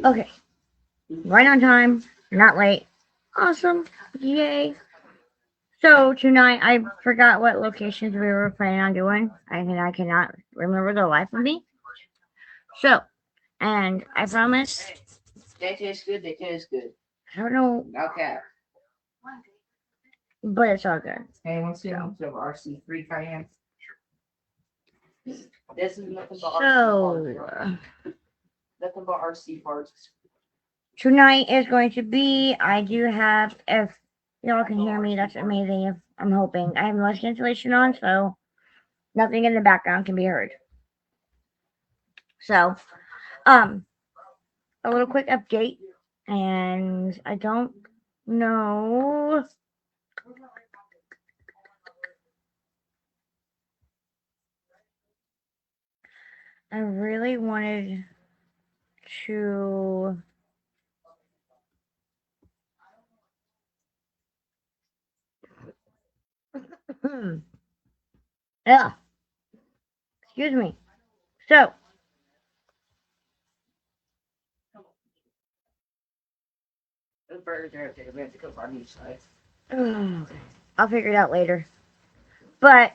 Okay, right on time, not late. Awesome, yay. So tonight I forgot what locations we were planning on doing. I cannot remember the life of me. So, and I promise, They taste good. They taste good. I don't know, Okay. but it's all good. Hey, what's the so. Of RC3 Cayenne? This is nothing but So, nothing but RC parts. tonight is going to be, I do have, if y'all can hear me, that's amazing. If I'm hoping. I have noise cancellation on, so nothing in the background can be heard. So, um, a little quick update, and I don't know. I really wanted to. Yeah, excuse me. So, The burgers are there. We have to cook on each side. I'll figure it out later. But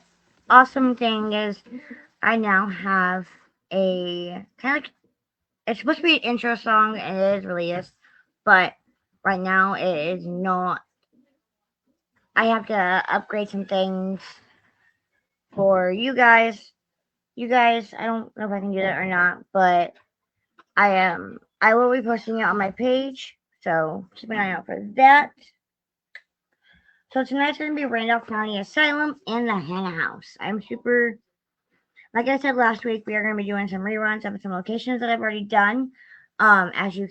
awesome thing is, I now have a kind of like, it's supposed to be an intro song, and it is really is, but right now it is not. I have to upgrade some things for you guys. You guys, I don't know if I can do that or not, but I will be posting it on my page, so keep an eye out for that. So tonight's gonna be Randolph County Asylum and the Hannah House. I'm super, like I said last week, we are gonna be doing some reruns of some locations that I've already done. As you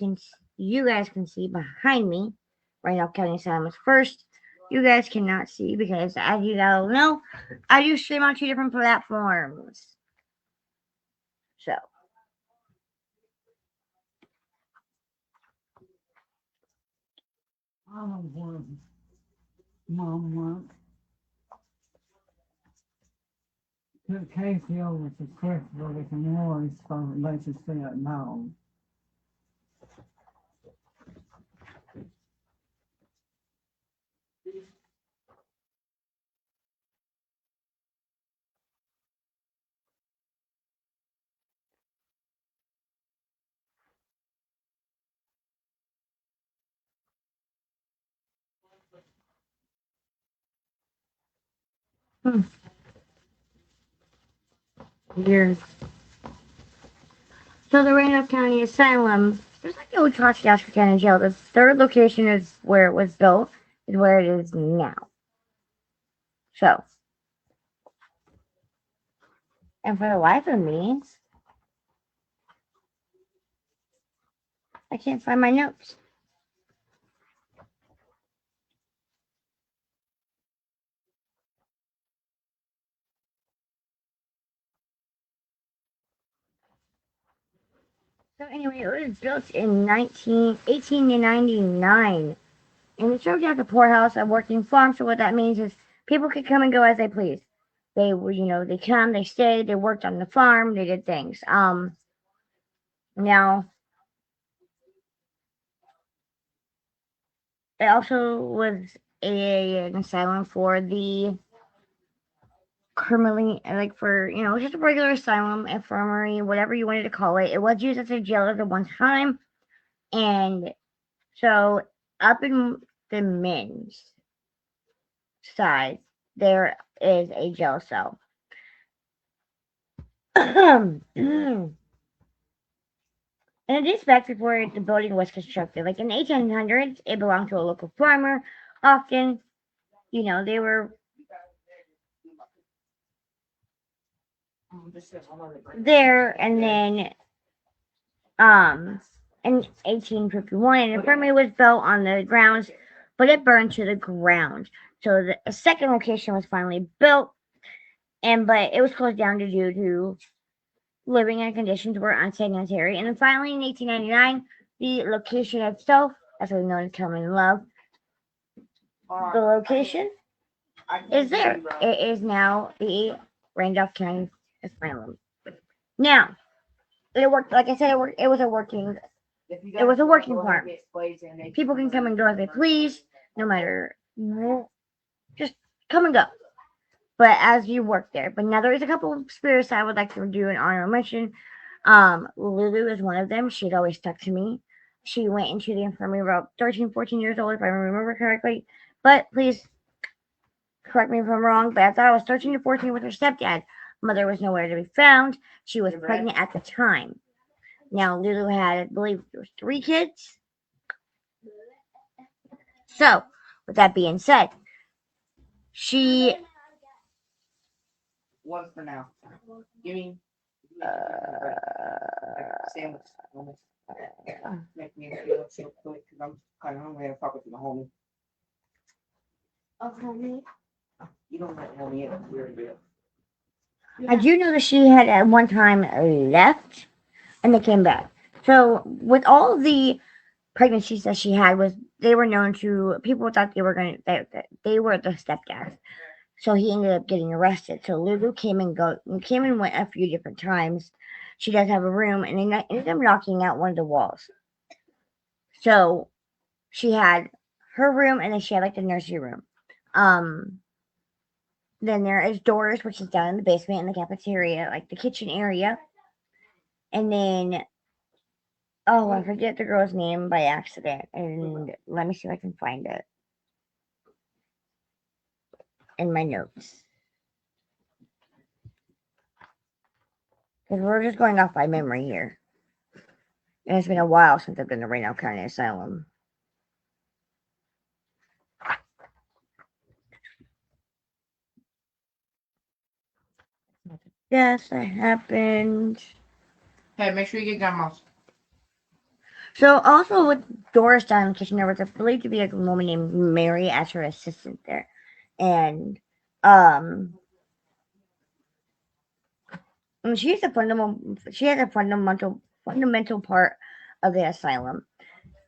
guys can see behind me, Randolph County Asylum is first. You guys cannot see because, as you all know, I do stream on two different platforms. So, Mom, took Casey over to Crystal with the noise from let's just say it now. hmm, weird. So the Randolph County Asylum, there's like the old Trotsky County Jail. The third location is where it was built, is where it is now. So, and for the life of me, I can't find my notes. So anyway, it was built in 1899, and it served as a poorhouse, a working farm. So what that means is people could come and go as they please. They were, they come, they stayed, they worked on the farm, they did things. Now it also was an asylum for the criminally, like for just a regular asylum, infirmary, whatever you wanted to call it. It was used as a jail at one time, and so up in the men's side there is a jail cell. And it dates back before the building was constructed. Like in the 1800s, it belonged to a local farmer. Often, they were there, and then um, in 1851, an infirmary was built on the grounds, but it burned to the ground. So a second location was finally built, but it was closed down due to living and conditions were unsanitary. And then finally, in 1899, the location itself, as we know as Common Love, the location is there. It is now the Randolph County Asylum. Now, it worked. Like I said, it worked. It was a working. It was a working farm. People can come and go as they please, no matter. Just come and go. But as you work there. But now there is a couple of spirits I would like to do an honorable mention. Lulu is one of them. She'd always stuck to me. She went into the infirmary about 13, 14 years old, if I remember correctly. But please correct me if I'm wrong, but I thought I was 13 to 14 with her stepdad. Mother was nowhere to be found. She was pregnant at the time. Now, Lulu had, I believe, there was 3 kids. So, with that being said, she. One for now. Give me. Sandwich. Make me a feel so quick because I'm kind of hungry. I fuck with my homie. Okay. You don't let homie in. Weird bit. I do know that she had at one time left and they came back. So, with all the pregnancies that she had, was they were known to people thought they were going to they were the stepdads. So he ended up getting arrested. So Lulu came and went a few different times. She does have a room, and they ended up knocking out one of the walls. So she had her room, and then she had like the nursery room. Um, then there is Doris, which is down in the basement in the cafeteria, like the kitchen area. And then I forget the girl's name by accident, and let me see if I can find it in my notes. Because we're just going off by memory here. And it's been a while since I've been to Reno County Asylum. Yes, that happened. Hey, make sure you get grandma's. So also with Doris down in the kitchen, there was believed to be a woman named Mary as her assistant there, and she is a fundamental part of the asylum,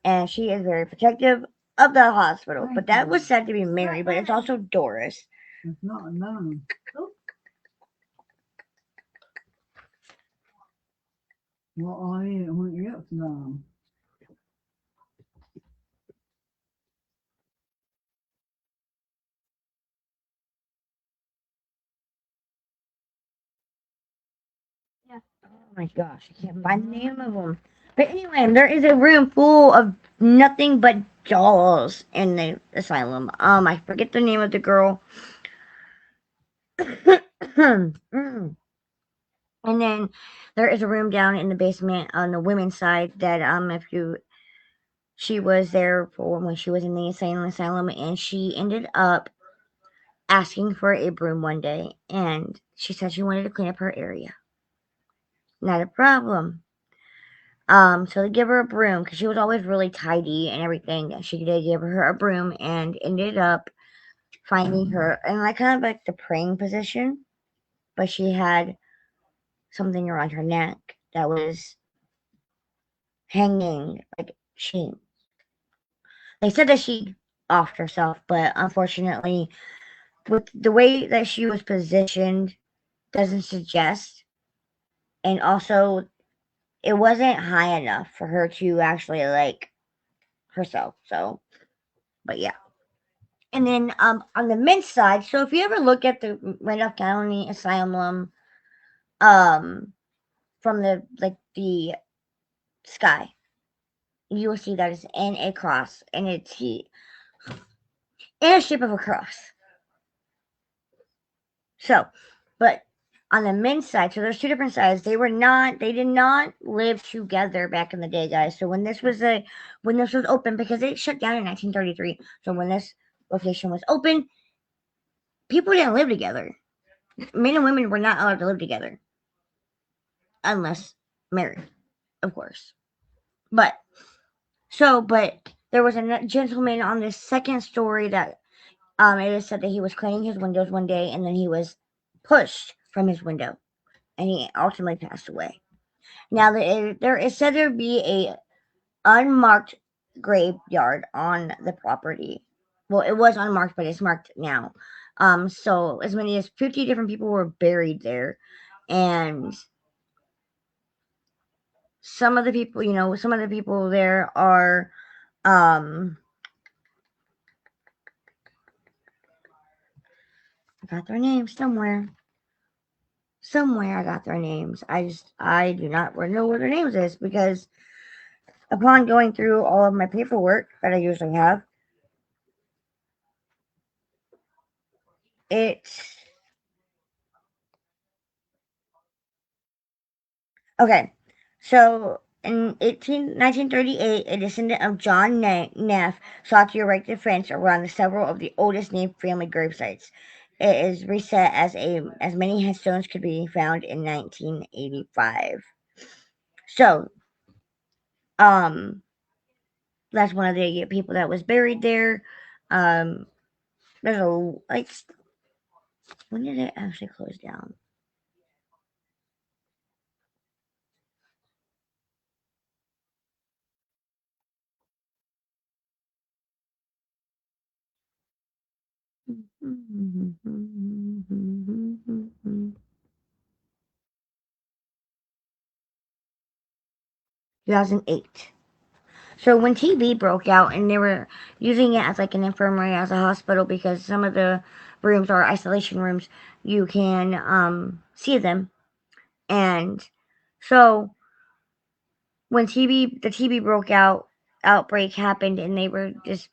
and she is very protective of the hospital. But that was said to be Mary, but it's also Doris. It's not known. Well, I when it gets known. Oh my gosh, I can't find the name of them. But anyway, there is a room full of nothing but dolls in the asylum. I forget the name of the girl. Mm. And then there is a room down in the basement on the women's side that if you she was there for when she was in the asylum and she ended up asking for a broom one day and she said she wanted to clean up her area. Not a problem. So they give her a broom because she was always really tidy and everything. She did give her a broom and ended up finding her in like kind of like the praying position, but she had something around her neck that was hanging like she. They said that she offed herself, but unfortunately, with the way that she was positioned, doesn't suggest, and also it wasn't high enough for her to actually like herself. So, but yeah. And then on the men's side, so if you ever look at the Randolph County Asylum um from the sky, you will see that it's in a cross and it's in a shape of a cross. So, but on the men's side, so there's 2 different sides. They did not live together back in the day, guys. So when this was open, because it shut down in 1933. So when this location was open, people didn't live together. Men and women were not allowed to live together unless married, of course. But there was a gentleman on the second story that it is said that he was cleaning his windows one day and then he was pushed from his window and he ultimately passed away. Now there is said to be a unmarked graveyard on the property. Well, it was unmarked, but it's marked now. So as many as 50 different people were buried there, and some of the people, some of the people there are, um, I got their names somewhere. Somewhere I got their names. I do not know what their names is because upon going through all of my paperwork that I usually have, it's okay. So in 1938, a descendant of John Neff sought to erect a fence around several of the oldest named family gravesites. It is reset as many headstones could be found in 1985. So, um, that's one of the people that was buried there. Um, there's a like when did it actually close down? 2008. So when TB broke out and they were using it as like an infirmary, as a hospital, because some of the rooms are isolation rooms, you can see them. And so when the TB broke out, outbreak happened, and they were just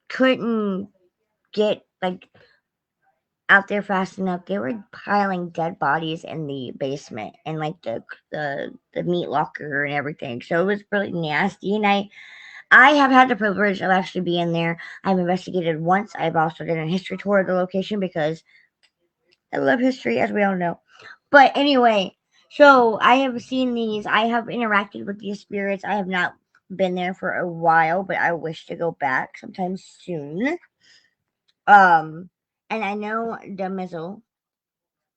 couldn't get like out there fast enough. They were piling dead bodies in the basement and like the meat locker and everything. So it was really nasty. And I have had the privilege of actually being there. I've investigated once. I've also done a history tour of the location because I love history, as we all know. But anyway, so I have seen these. I have interacted with these spirits. I have not been there for a while, but I wish to go back sometime soon. Um, and I know the Mizzle,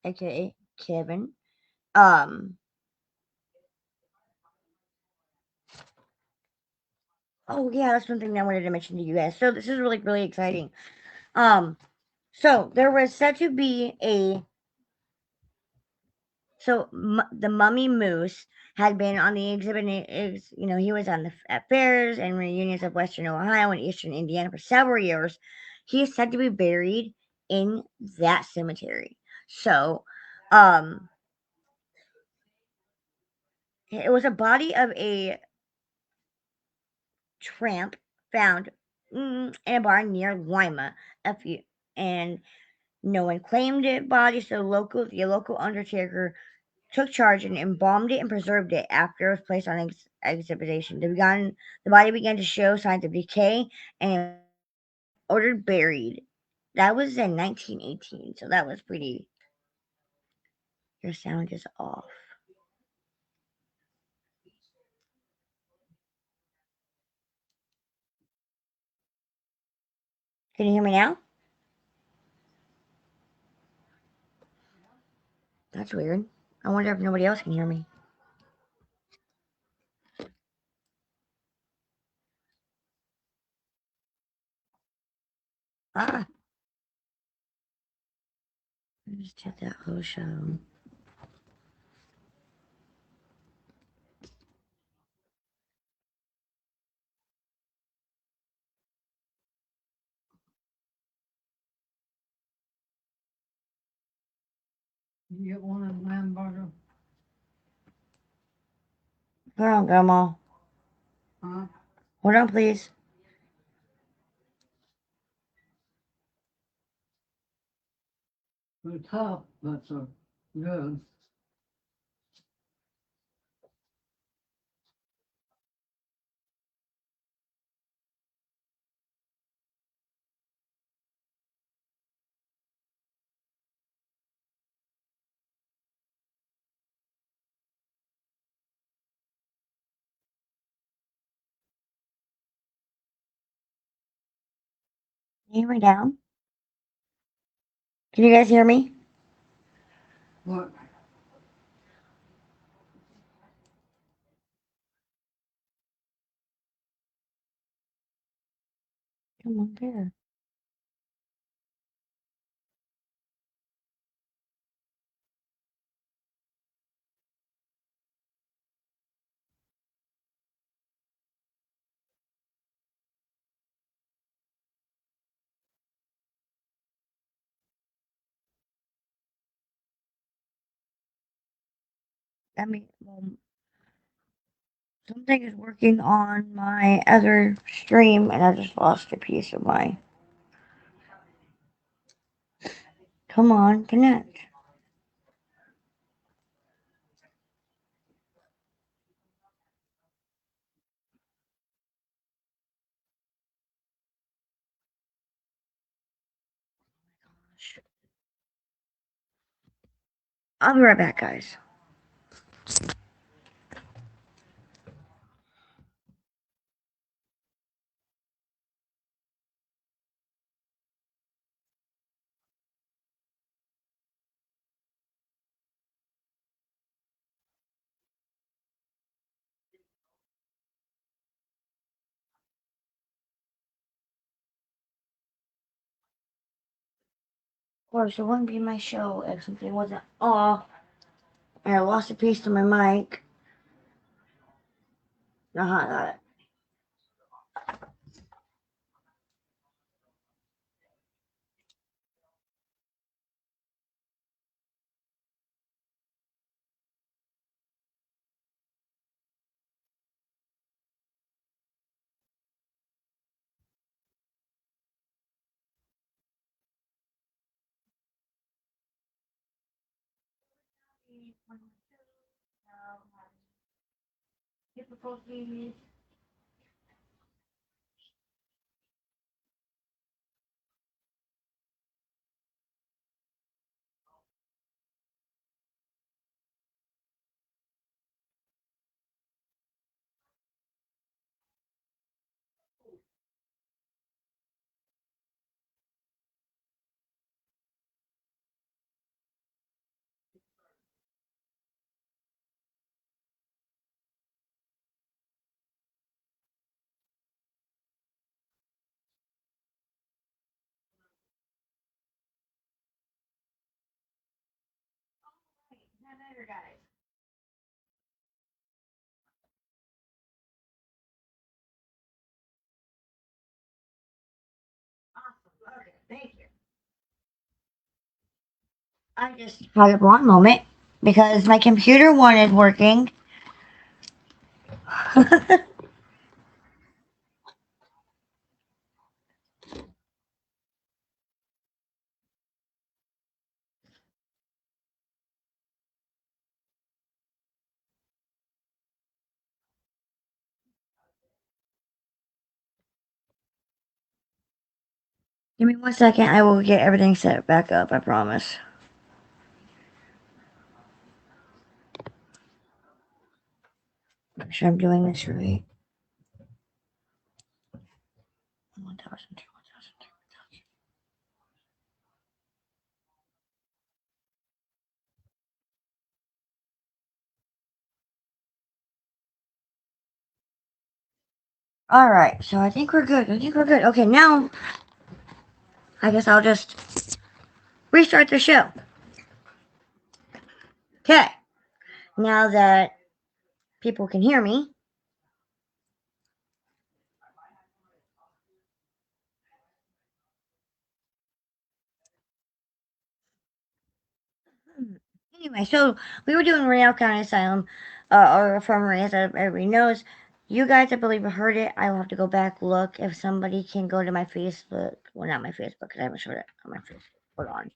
aka Kevin. Um, oh yeah, that's one thing that I wanted to mention to you guys. So this is really really exciting. Um, so there was said to be a the mummy moose had been on the exhibit. He was on at fairs and reunions of Western Ohio and Eastern Indiana for several years. He is said to be buried in that cemetery. So, um, it was a body of a tramp found in a barn near Lima. A few and no one claimed it body, so the local undertaker took charge and embalmed it and preserved it after it was placed on exhibition. The body began to show signs of decay and ordered buried. That was in 1918, so that was pretty. Your sound is off. Can you hear me now? That's weird. I wonder if nobody else can hear me. Ah, I just did that whole show. You get one of the hamburger, Hold on, Grandma. huh? Hold on, please. They're tough, but they're good. Can you hear me down? Can you guys hear me? What? Come on, there. I mean, well, something is working on my other stream, and I just lost a piece of my. Come on, connect. I'll be right back, guys. Of course, it wouldn't be my show if something wasn't off and I lost a piece of my mic. I got it. Difficulties. Guys. Awesome. Okay, thank you. I just had one moment because my computer one is working. Give me 1 second. I will get everything set back up. I promise. Make sure I'm doing this right. 1,000. All right. So I think we're good. I think we're good. Okay, now I guess I'll just restart the show. Okay. Now that people can hear me. Anyway, so we were doing Real County Asylum, or Infirmary, as everybody knows. You guys, I believe, heard it. I will have to go back look if somebody can go to my Facebook. Well, not my Facebook, because I haven't showed it on my Facebook. Hold on.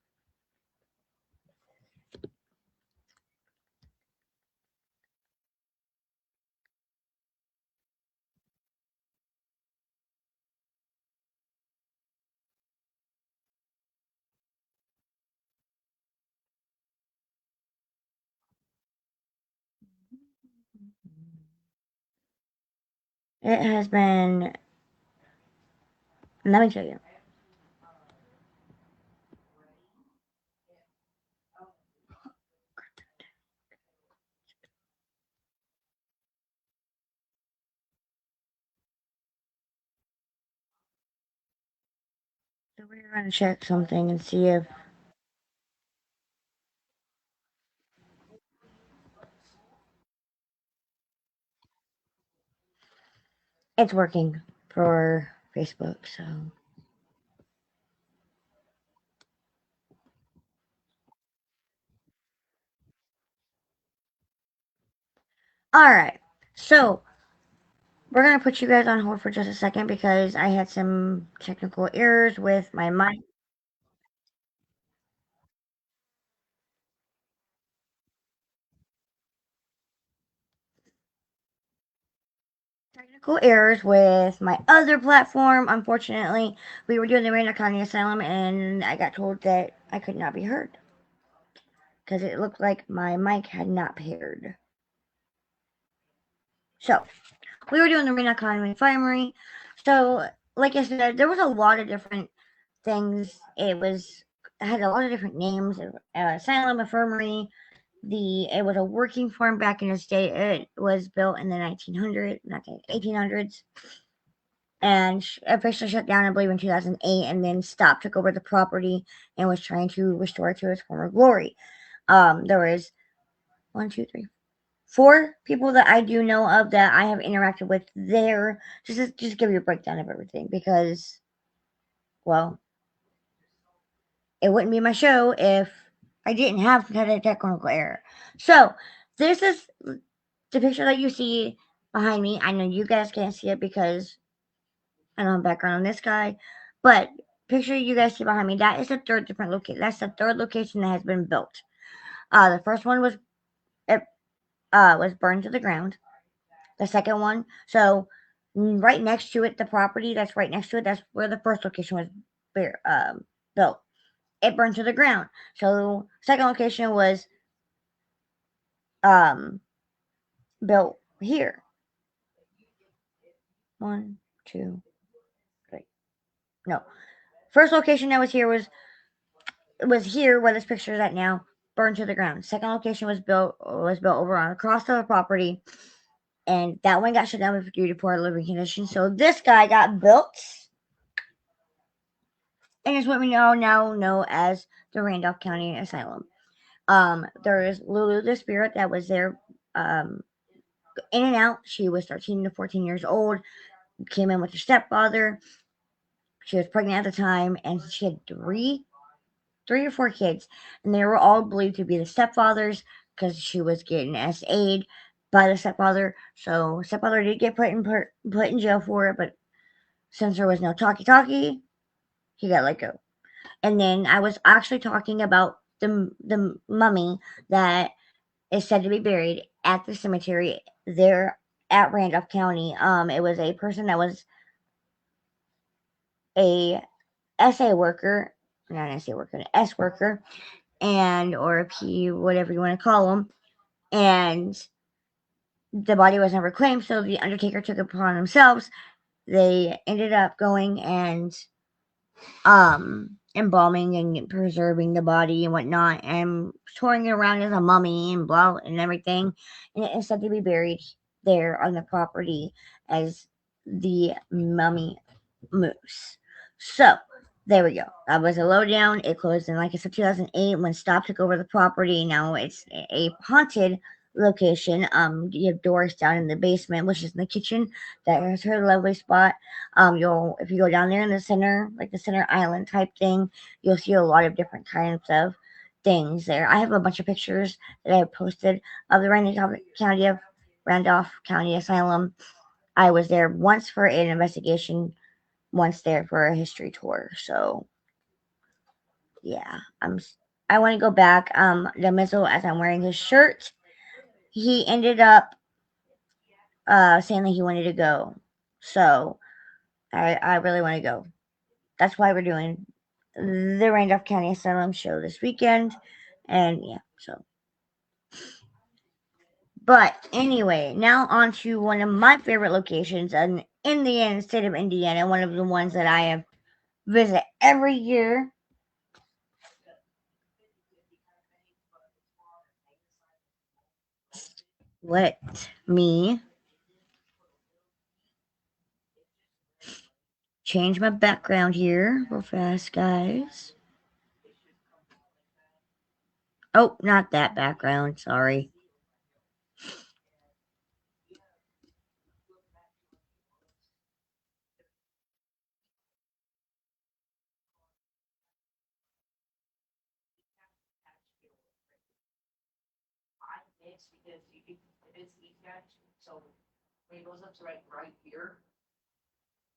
It has been. Let me show you. So we're going to check something and see if it's working for Facebook. So. Alright, so we're gonna put you guys on hold for just a second because I had some technical errors with my mic. Technical errors with my other platform. Unfortunately, we were doing the Randall County Asylum and I got told that I could not be heard because it looked like my mic had not paired. So, we were doing the Randall County Infirmary. So, like I said, there was a lot of different things. It had a lot of different names. Asylum, infirmary. It was a working farm back in its day. It was built in the 1900s, not the 1800s, and officially shut down, I believe, in 2008, and then stopped, took over the property, and was trying to restore it to its former glory. There was one, two, three, four people that I do know of that I have interacted with there. Just give you a breakdown of everything because, well, it wouldn't be my show if I didn't have had a technical error. So this is the picture that you see behind me. I know you guys can't see it because I don't have background on this guy, but picture you guys see behind me. That is the third different location. That's the third location that has been built. The first one was burned to the ground. The second one, so right next to it, the property that's right next to it, that's where the first location was built. It burned to the ground. So second location was um built here. One, two, three. No. First location that was here where this picture is at now, burned to the ground. Second location was built over on across the property, and that one got shut down due to poor living conditions. So this guy got built, and is what we now know as the Randolph County Asylum. There is Lulu the spirit that was there, in and out. She was 13 to 14 years old. Came in with her stepfather. She was pregnant at the time, and she had three or four kids, and they were all believed to be the stepfathers because she was getting SA'd by the stepfather. So stepfather did get put in jail for it, but since there was no talkie, he got let go. And then I was actually talking about the mummy that is said to be buried at the cemetery there at Randolph County. It was a person that was a SA worker, not an SA worker, an S worker, and or a P, whatever you want to call them, and the body was never claimed. So the Undertaker took it upon themselves. They ended up going and embalming and preserving the body and whatnot, and touring it around as a mummy and blah and everything. And it is said to be buried there on the property as the mummy moose. So there we go. That was a lowdown. It closed in, like I said, 2008 when Stop took over the property. Now it's a haunted location. You have Doris down in the basement, which is in the kitchen. That is her lovely spot. You'll if you go down there in the center, like the center island type thing, you'll see a lot of different kinds of things there. I have a bunch of pictures that I have posted of the Randolph County Asylum. I was there once for an investigation, once there for a history tour. So yeah, I want to go back. The missile, as I'm wearing his shirt, he ended up saying that he wanted to go. So I really want to go. That's why we're doing the Randolph County Asylum show this weekend. And yeah, so. But anyway, now on to one of my favorite locations in the state of Indiana, one of the ones that I have visit every year. Let me change my background here real fast, guys. Oh, not that background. Sorry. It's because if it's detached, so when it goes up to like right here,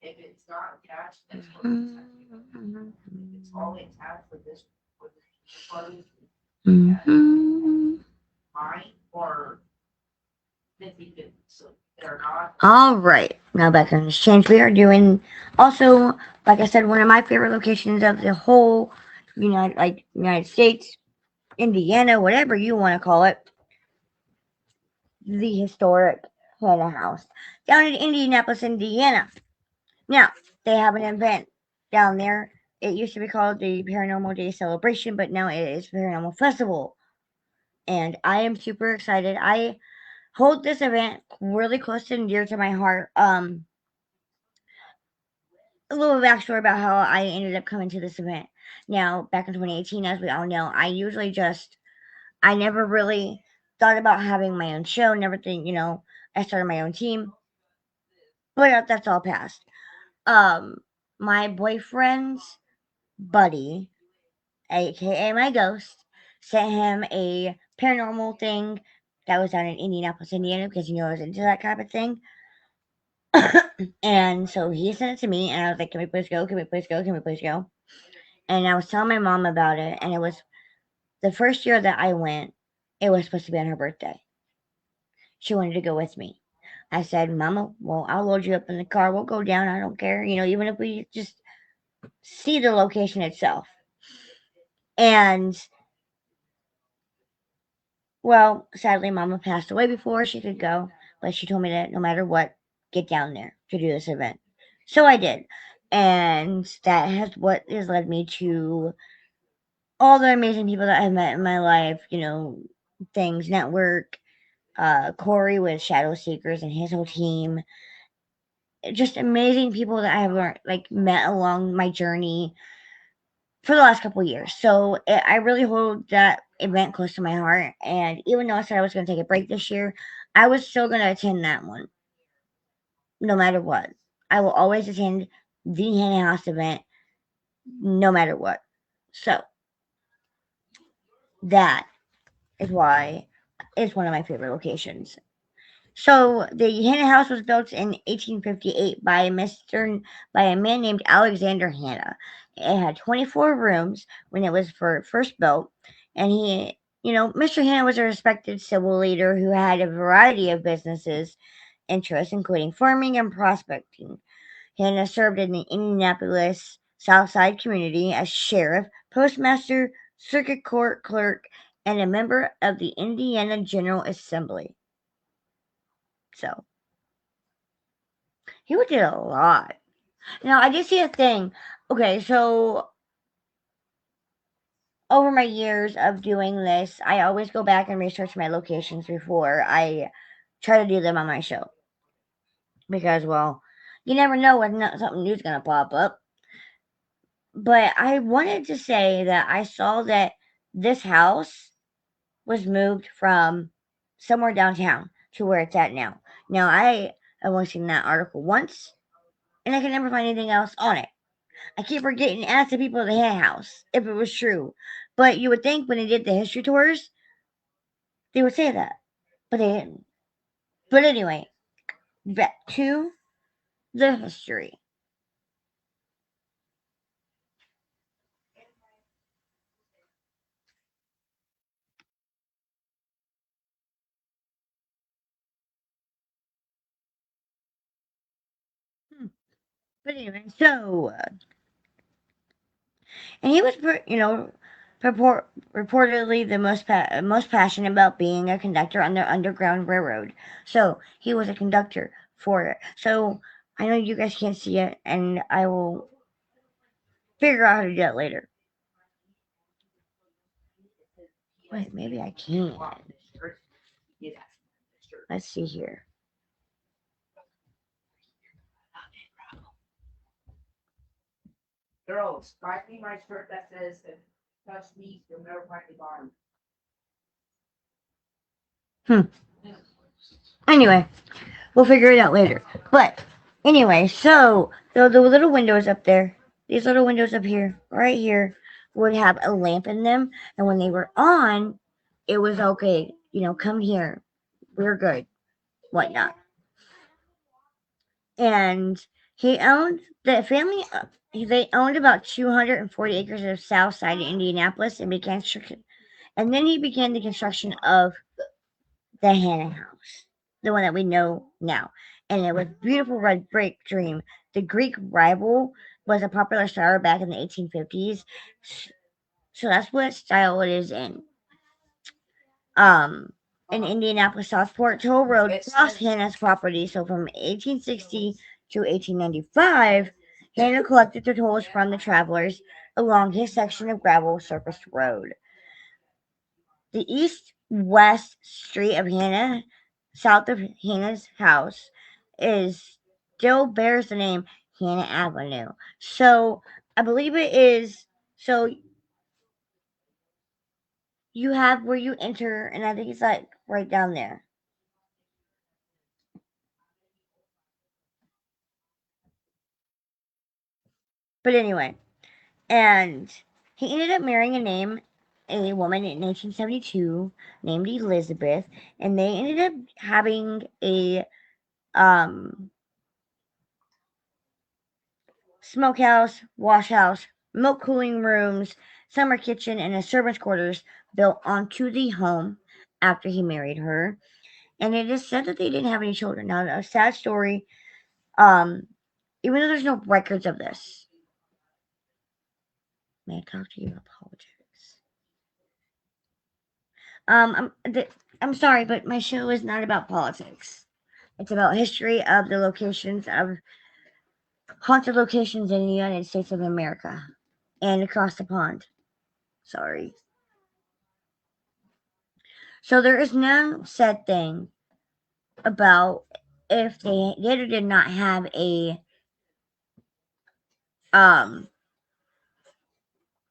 if it's not attached, that's what it's attached. If it's all attached with this part, Mhm. mine or 50/50. So they're not. All right, now back on exchange. We are doing also, like I said, one of my favorite locations of the whole United States, Indiana, whatever you want to call it, the historic Hannah House down in Indianapolis, Indiana. Now they have an event down there. It used to be called the Paranormal Day Celebration, but now it is Paranormal Festival, and I am super excited. I hold this event really close and dear to my heart. A little backstory about how I ended up coming to this event. Now, back in 2018, as we all know, I never really thought about having my own show and everything. I started my own team, but that's all past. Um, my boyfriend's buddy, aka my ghost, sent him a paranormal thing that was down in Indianapolis, Indiana, because I was into that type of thing. And so he sent it to me, and I was like, "Can we please go? Can we please go? Can we please go?" And I was telling my mom about it, and it was the first year that I went. It was supposed to be on her birthday. She wanted to go with me. I said, "Mama, well, I'll load you up in the car. We'll go down. I don't care. Even if we just see the location itself." And well, sadly, Mama passed away before she could go, but she told me that no matter what, get down there to do this event. So I did, and that has what has led me to all the amazing people that I've met in my life. Things network, Corey with Shadow Seekers and his whole team. Just amazing people that I have met along my journey for the last couple of years. So I really hold that event close to my heart. And even though I said I was going to take a break this year, I was still going to attend that one, no matter what. I will always attend the Hannah House event, no matter what. So that is why it's one of my favorite locations. So the Hannah House was built in 1858 by a man named Alexander Hannah. It had 24 rooms when it was first built, and Mr. Hannah was a respected civil leader who had a variety of businesses interests, including farming and prospecting. Hannah served in the Indianapolis South Side community as sheriff, postmaster, circuit court clerk, and a member of the Indiana General Assembly. So he did a lot. Now, I did see a thing. Okay, so over my years of doing this, I always go back and research my locations before I try to do them on my show. Because, well, you never know when something new's going to pop up. But I wanted to say that I saw that this house was moved from somewhere downtown to where it's at now. Now, I have only seen that article once, and I can never find anything else on it. I keep forgetting to ask the people at the Hen House if it was true. But you would think when they did the history tours, they would say that. But they didn't. But anyway, back to the history. Hmm. But anyway, so, and he was, reportedly the most passionate about being a conductor on the Underground Railroad. So he was a conductor for it. So I know you guys can't see it, and I will figure out how to do that later. Wait, maybe I can. Let's see here. Girls, buy me my shirt that says, "If you touch me, you'll never find me bottom." Anyway, we'll figure it out later. But anyway, so the little windows up there, these little windows up here, would have a lamp in them, and when they were on, it was okay. come here. We're good, whatnot. And he owned the family. They owned about 240 acres of South Side of Indianapolis and then he began the construction of the Hannah House, the one that we know now. And it was beautiful red brick dream. The Greek rival was a popular style back in the 1850s. So that's what style it is in. Um, in Indianapolis, Southport Toll Road crossed Hannah's property. So from 1860 to 1895, Hannah collected the tolls from the travelers along his section of gravel surface road. The east-west street of Hannah, south of Hannah's house, is still bears the name Hannah Avenue. So I believe it is. So you have where you enter, and I think it's like right down there. But anyway, and he ended up marrying a woman in 1872 named Elizabeth, and they ended up having a um smokehouse, wash house, milk cooling rooms, summer kitchen, and a servant's quarters built onto the home after he married her. And it is said that they didn't have any children. Now, a sad story. Um, Even though there's no records of this, may I talk to you about politics? I'm sorry, but my show is not about politics. It's about history of the locations of haunted locations in the United States of America and across the pond. Sorry. So there is no said thing about if they did or did not have a um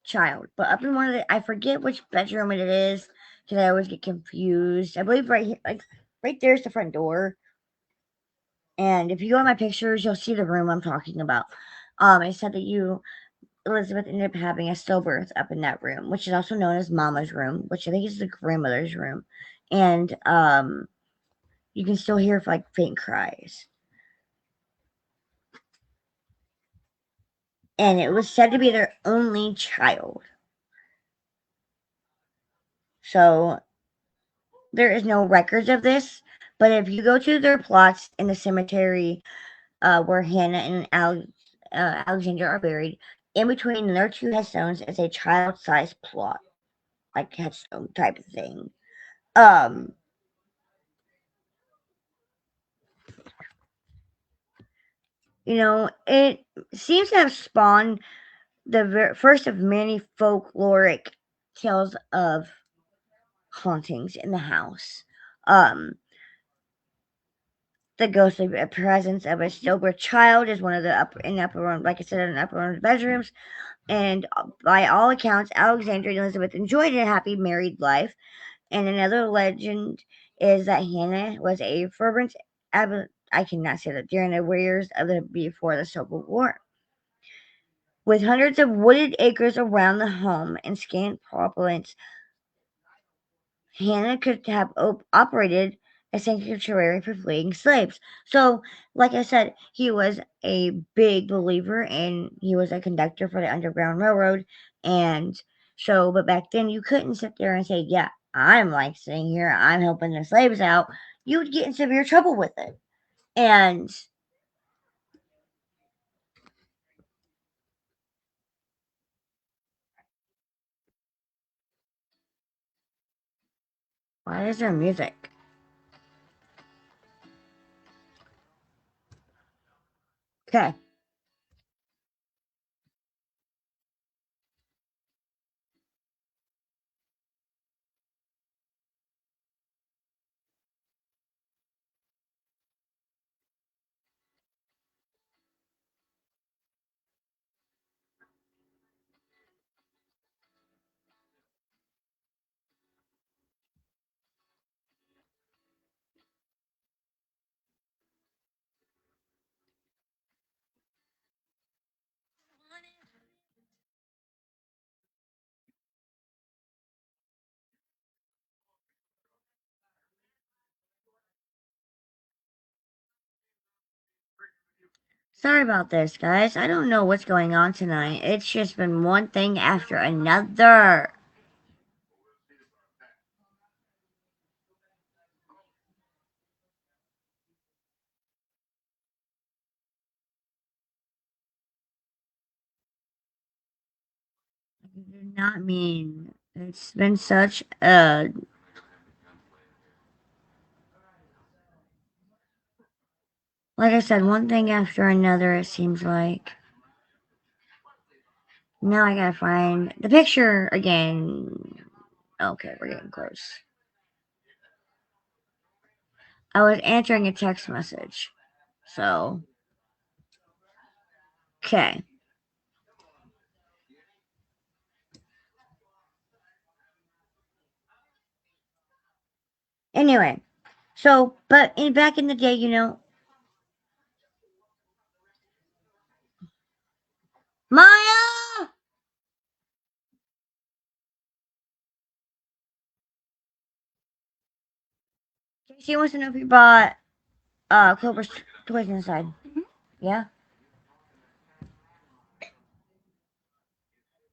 child. But up in one of I forget which bedroom it is because I always get confused. I believe right here, like right there's the front door. And if you go on my pictures, you'll see the room I'm talking about. It said that Elizabeth ended up having a stillbirth up in that room, which is also known as Mama's room, which I think is the grandmother's room. And you can still hear like faint cries. And it was said to be their only child. So there is no records of this, but if you go to their plots in the cemetery where Hannah and Alexander are buried, in between their two headstones is a child-sized plot, like headstone type of thing. Um, it seems to have spawned the first of many folkloric tales of hauntings in the house. Um, the ghostly presence of a stillbirth child is one of the upper room, like I said, in the upper room bedrooms. And by all accounts, Alexander and Elizabeth enjoyed a happy married life. And another legend is that Hannah was a fervent, I cannot say that, during the years of before the Civil War. With hundreds of wooded acres around the home and scant opulence, Hannah could have operated a sanctuary for fleeing slaves. So, like I said, he was a big believer and he was a conductor for the Underground Railroad. And so, but back then you couldn't sit there and say, yeah, I'm like sitting here, I'm helping the slaves out. You would get in severe trouble with it. And why is there music? Okay. Sorry about this, guys. I don't know what's going on tonight. It's just been one thing after another. I do not mean it's been such a like I said, one thing after another. It seems like now I gotta find the picture again. Okay, we're getting close. I was answering a text message, so okay. Anyway, so but back in the day, Maya. She wants to know if you bought Clover's toys inside. Yeah,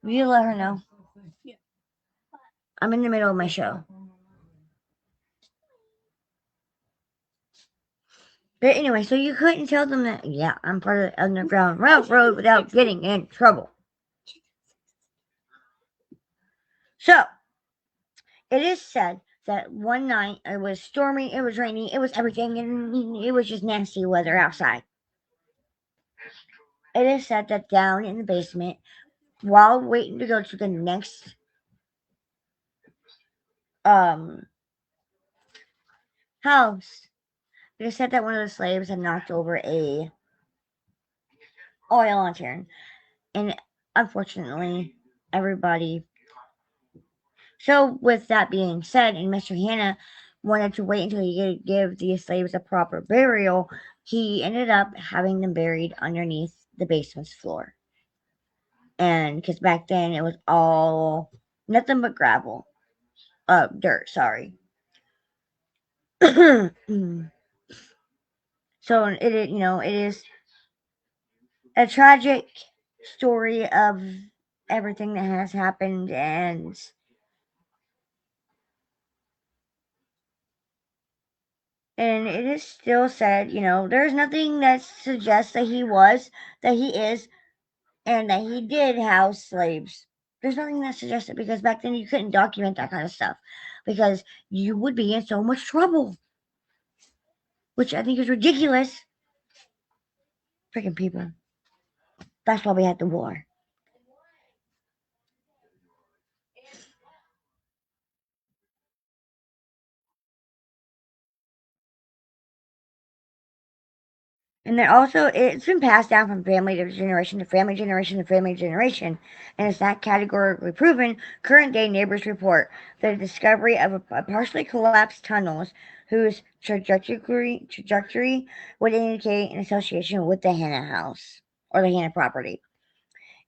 will you let her know? I'm in the middle of my show. But anyway, so you couldn't tell them that, yeah, I'm part of the Underground Railroad without getting in trouble. So, it is said that one night it was stormy, it was rainy, it was everything, and it was just nasty weather outside. It is said that down in the basement, while waiting to go to the next um house, it is said that one of the slaves had knocked over a oil lantern, and unfortunately, everybody. So, with that being said, and Mr. Hanna wanted to wait until he could give these slaves a proper burial, he ended up having them buried underneath the basement's floor. And because back then it was all nothing but gravel, dirt, sorry. So it is a tragic story of everything that has happened, and it is still said, there's nothing that suggests that he is, and that he did house slaves. There's nothing that suggests it because back then you couldn't document that kind of stuff because you would be in so much trouble, which I think is ridiculous. Freaking people. That's why we had the war. And then also, it's been passed down from family to generation to family generation to family generation, and it's not categorically proven. Current day neighbors report the discovery of a partially collapsed tunnels whose trajectory would indicate an association with the Hannah house or the Hannah property.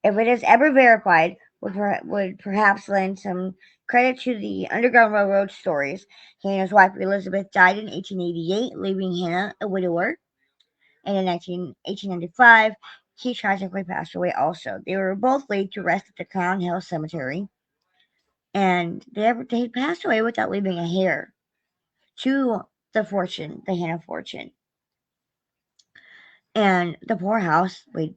If it is ever verified, would perhaps lend some credit to the Underground Railroad stories. Hannah's wife Elizabeth died in 1888, leaving Hannah a widower, and in 1895, he tragically passed away also. They were both laid to rest at the Crown Hill Cemetery, and they passed away without leaving a hair to the Hannah fortune. And the poorhouse lay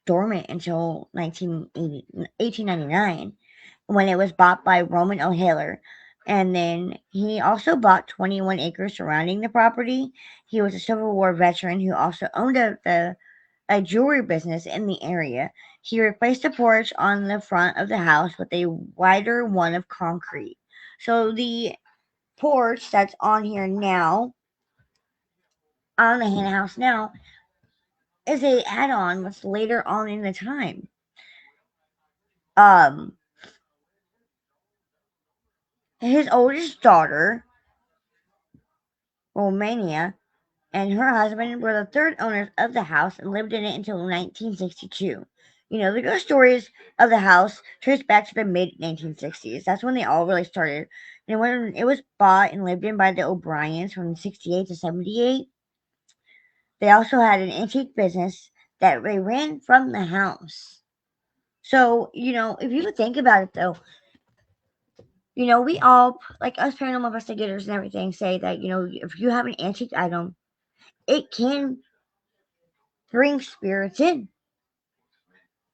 dormant until 1899 when it was bought by Roman O'Haler. And then he also bought 21 acres surrounding the property. He was a Civil War veteran who also owned a jewelry business in the area. He replaced the porch on the front of the house with a wider one of concrete. So the porch that's on here now, on the Hannah house now, is a add-on that's later on in the time. Um, his oldest daughter, Romania, and her husband were the third owners of the house and lived in it until 1962. The ghost stories of the house trace back to the mid 1960s. That's when they all really started. And when it was bought and lived in by the O'Briens from 68 to 78, they also had an antique business that they ran from the house. So, if you would think about it though, we all, like us paranormal investigators and everything, say that, if you have an antique item, it can bring spirits in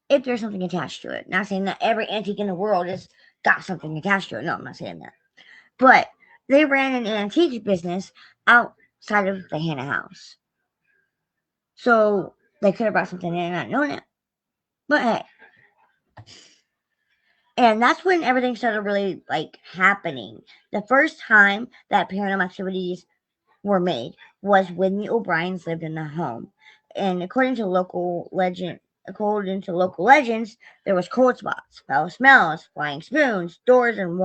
if there's something attached to it. Not saying that every antique in the world has got something attached to it. No, I'm not saying that. But they ran an antique business outside of the Hannah house. So they could have brought something in and not known it. But hey, and that's when everything started really like happening. The first time that paranormal activities were made was when the O'Briens lived in the home. And according to local legends, there was cold spots, foul smells, flying spoons, doors and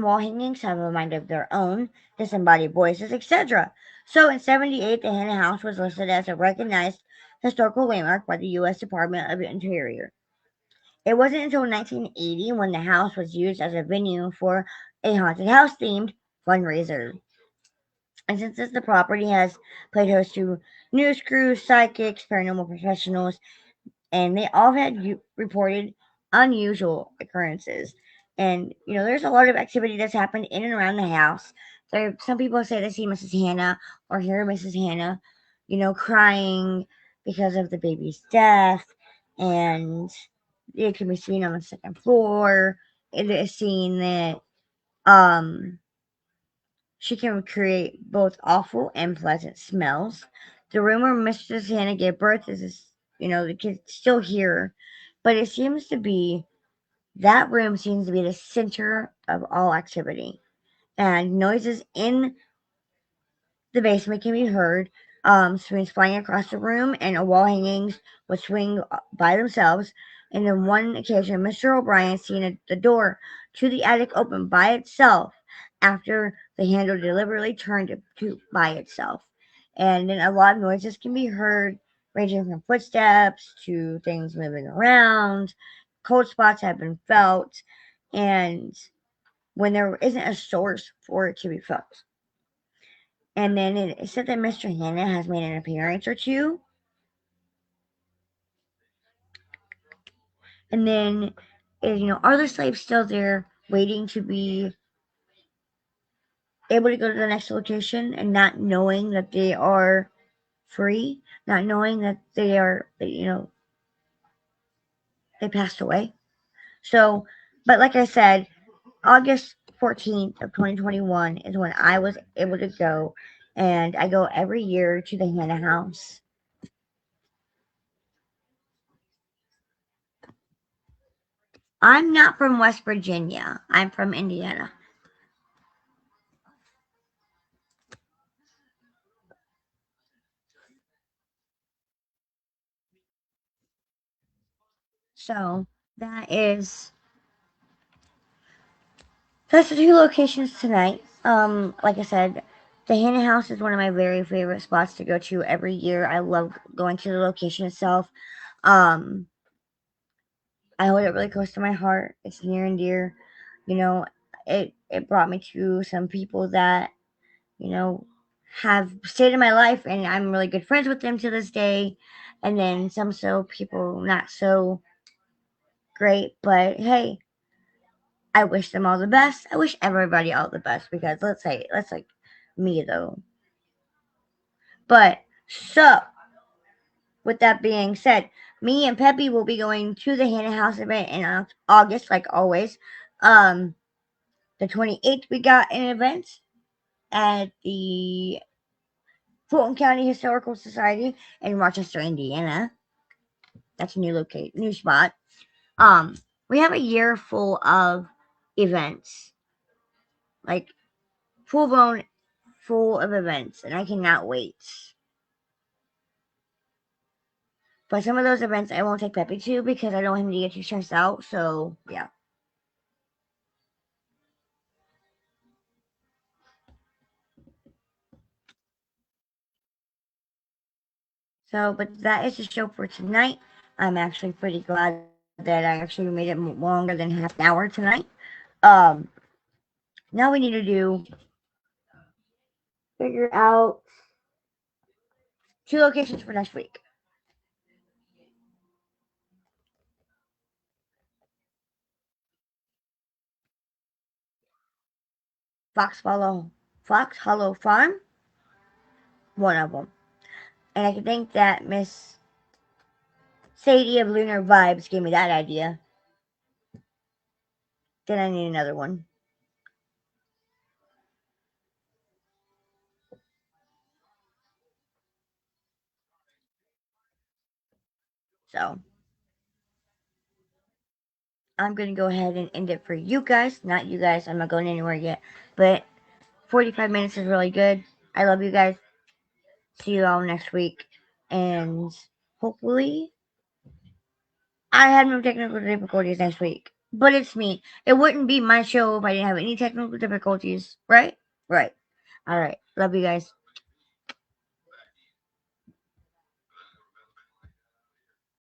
wall hangings have a mind of their own, disembodied voices, etc. So in 78, the Hannah House was listed as a recognized historical landmark by the U.S. Department of Interior. It wasn't until 1980 when the house was used as a venue for a haunted house themed fundraiser. And since this, the property has played host to news crews, psychics, paranormal professionals, and they all had reported unusual occurrences. And there's a lot of activity that's happened in and around the house. Some people say they see Mrs. Hannah or hear Mrs. Hannah, crying because of the baby's death, and it can be seen on the second floor. It is seen that um she can create both awful and pleasant smells. The room where Mrs. Hannah gave birth the kids still hear, but that room seems to be the center of all activity. And noises in the basement can be heard. Swings flying across the room, and wall hangings would swing by themselves. And on one occasion, Mr. O'Brien seen the door to the attic open by itself after the handle deliberately turned by itself. And then a lot of noises can be heard, ranging from footsteps to things moving around. Cold spots have been felt, and when there isn't a source for it to be felt. And then it said that Mr. Hannah has made an appearance or two. And then, are the slaves still there waiting to be able to go to the next location and not knowing that they are free, not knowing that they passed away? So, but like I said, August 14th of 2021 is when I was able to go, and I go every year to the Hannah House. I'm not from West Virginia. I'm from Indiana. So that is that's the two locations tonight. Like I said, the Hannah House is one of my very favorite spots to go to every year. I love going to the location itself. Um, I hold it really close to my heart. It's near and dear. You know, it brought me to some people that you know have stayed in my life, and I'm really good friends with them to this day. And then some people not so great, but hey, I wish them all the best. I wish everybody all the best because let's like me though. But so with that being said, me and Peppy will be going to the Hannah House event in August, like always. Um, the 28th we got an event at the Fulton County Historical Society in Rochester, Indiana. That's a new spot. Um, we have a year full of events, like full blown full of events, and I cannot wait. But some of those events I won't take Peppy to because I don't want him to get too stressed out. So yeah. So, but that is the show for tonight. I'm actually pretty glad that I actually made it longer than half an hour tonight. Um, now we need to do figure out 2 locations for next week. Fox Hollow Farm, one of them. And I can think that Miss Sadie of Lunar Vibes gave me that idea. Then I need another one. So I'm going to go ahead and end it for you guys. Not you guys. I'm not going anywhere yet. But 45 minutes is really good. I love you guys. See you all next week. And hopefully I have no technical difficulties next week. But it's me. It wouldn't be my show if I didn't have any technical difficulties. Right? Right. All right. Love you guys.